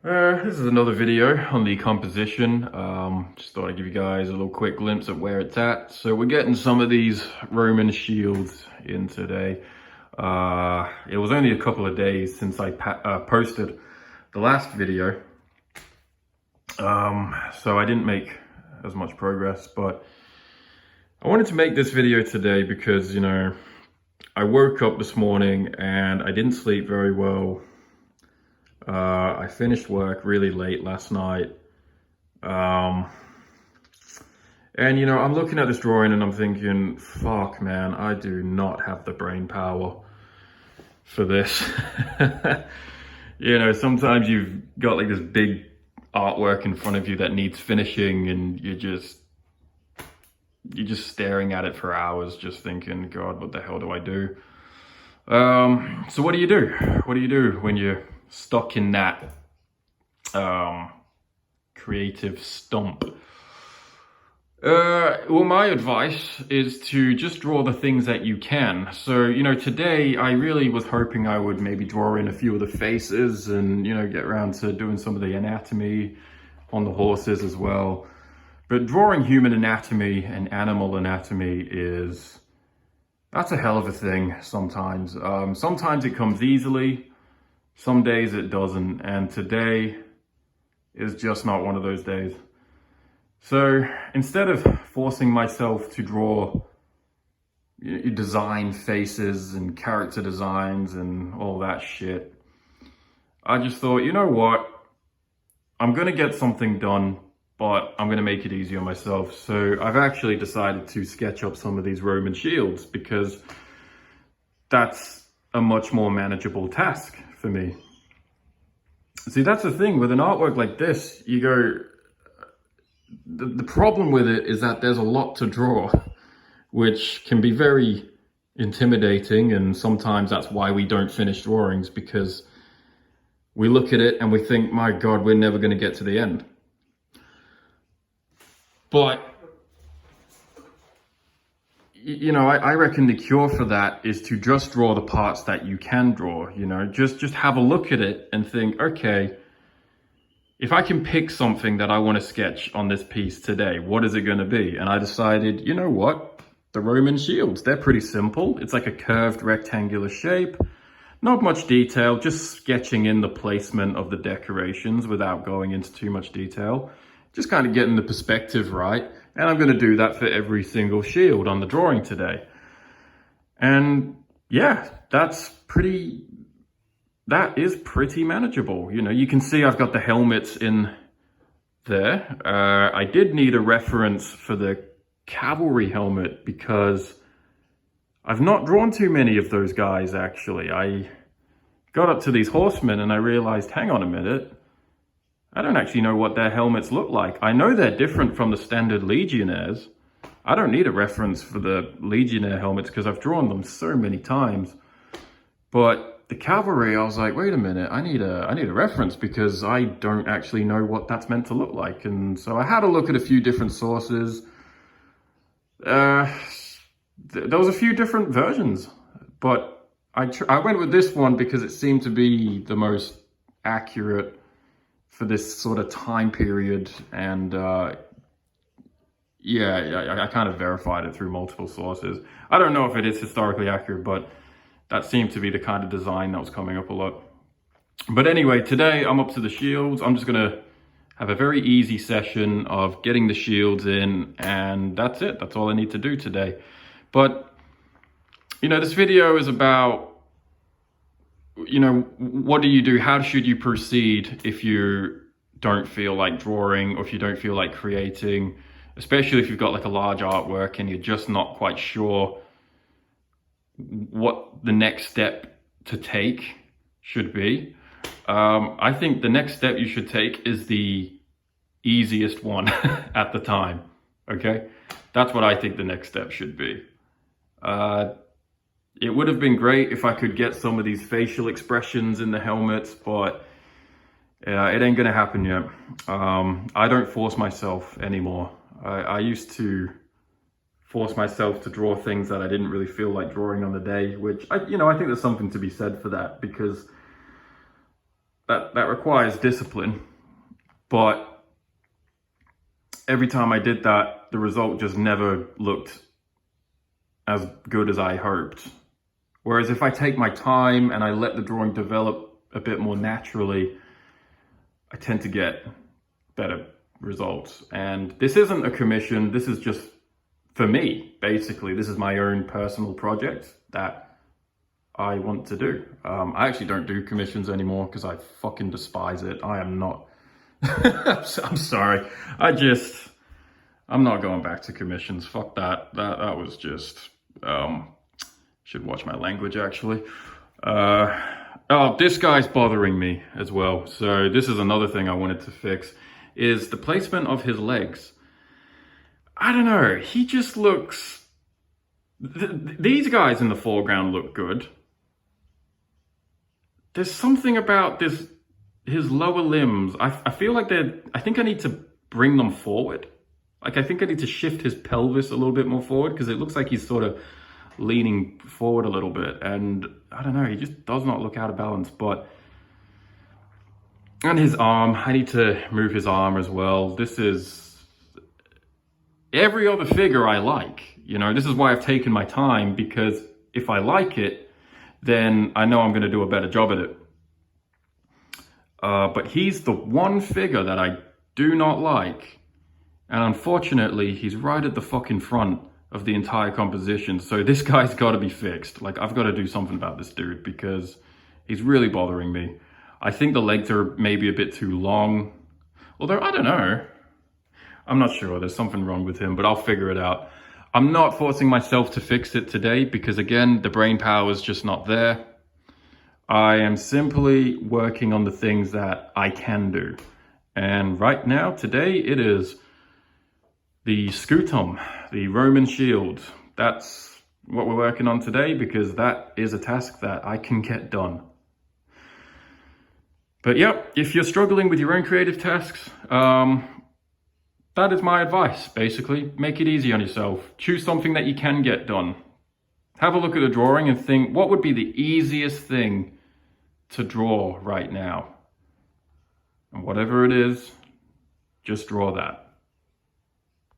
This is another video on the composition. Just thought I'd give you guys a little quick glimpse at where it's at. So we're getting some of these Roman shields in today. It was only a couple of days since I posted the last video. So I didn't make as much progress, but I wanted to make this video today because, you know, I woke up this morning and I didn't sleep very well. I finished work really late last night. And you know, I'm looking at this drawing and I'm thinking, fuck man, I do not have the brain power for this. You know, sometimes you've got like this big artwork in front of you that needs finishing and you're just staring at it for hours, just thinking, God, what the hell do I do? So what do you do? What do you do when you're stuck in that creative stump? Well, my advice is to just draw the things that you can. So, you know, today I really was hoping I would maybe draw in a few of the faces and, you know, get around to doing some of the anatomy on the horses as well. But drawing human anatomy and animal anatomy that's a hell of a thing sometimes. Sometimes it comes easily, some days it doesn't, and today is just not one of those days. So instead of forcing myself to draw design faces and character designs and all that shit, I just thought, you know what? I'm gonna get something done, but I'm gonna make it easy on myself. So I've actually decided to sketch up some of these Roman shields because that's a much more manageable task for me. See, that's the thing with an artwork like this, you go, the problem with it is that there's a lot to draw, which can be very intimidating, and sometimes that's why we don't finish drawings, because we look at it and we think, my God, we're never going to get to the end. But, you know, I reckon the cure for that is to just draw the parts that you can draw, you know, just have a look at it and think, okay, if I can pick something that I want to sketch on this piece today, what is it going to be? And I decided, you know what? The Roman shields, they're pretty simple. It's like a curved rectangular shape. Not much detail, just sketching in the placement of the decorations without going into too much detail. Just kind of getting the perspective right. And I'm going to do that for every single shield on the drawing today. And yeah, that is pretty manageable. You know, you can see I've got the helmets in there. I did need a reference for the cavalry helmet because I've not drawn too many of those guys, actually. I got up to these horsemen and I realized, hang on a minute, I don't actually know what their helmets look like. I know they're different from the standard Legionnaires. I don't need a reference for the Legionnaire helmets because I've drawn them so many times. But the cavalry, I was like, wait a minute, I need a reference because I don't actually know what that's meant to look like. And so I had a look at a few different sources. There was a few different versions, but I went with this one because it seemed to be the most accurate for this sort of time period. And yeah, I kind of verified it through multiple sources. I don't know if it is historically accurate, but that seemed to be the kind of design that was coming up a lot. But anyway, today I'm up to the shields. I'm just gonna have a very easy session of getting the shields in, and that's it. That's all I need to do today. But, you know, this video is about, you know, what do you do? How should you proceed if you don't feel like drawing or if you don't feel like creating, especially if you've got like a large artwork and you're just not quite sure what the next step to take should be. I think the next step you should take is the easiest one at the time, okay? That's what I think the next step should be. It would have been great if I could get some of these facial expressions in the helmets, but it ain't gonna happen yet. I don't force myself anymore. I used to force myself to draw things that I didn't really feel like drawing on the day, which I think there's something to be said for that, because that requires discipline. But every time I did that, the result just never looked as good as I hoped. Whereas if I take my time and I let the drawing develop a bit more naturally, I tend to get better results. And this isn't a commission, this is just for me, basically. This is my own personal project that I want to do. I actually don't do commissions anymore because I fucking despise it. I am not, I'm sorry. I'm not going back to commissions. Fuck that. That was just, should watch my language actually. Oh, this guy's bothering me as well. So this is another thing I wanted to fix, is the placement of his legs. I don't know, he just looks, these guys in the foreground look good. There's something about his lower limbs. I feel like I think I need to bring them forward. Like, I think I need to shift his pelvis a little bit more forward, because it looks like he's sort of leaning forward a little bit. And I don't know, he just does not look out of balance. And his arm, I need to move his arm as well. This is every other figure I like. You know, this is why I've taken my time, because if I like it, then I know I'm going to do a better job at it. But he's the one figure that I do not like. And unfortunately, he's right at the fucking front of the entire composition. So this guy's got to be fixed. Like, I've got to do something about this dude, because he's really bothering me. I think the legs are maybe a bit too long. Although, I don't know. I'm not sure. There's something wrong with him, but I'll figure it out. I'm not forcing myself to fix it today because, again, the brain power is just not there. I am simply working on the things that I can do. And right now, today, it is the scutum, the Roman shield. That's what we're working on today, because that is a task that I can get done. But yeah, if you're struggling with your own creative tasks, that is my advice, basically. Make it easy on yourself. Choose something that you can get done. Have a look at the drawing and think, what would be the easiest thing to draw right now? And whatever it is, just draw that.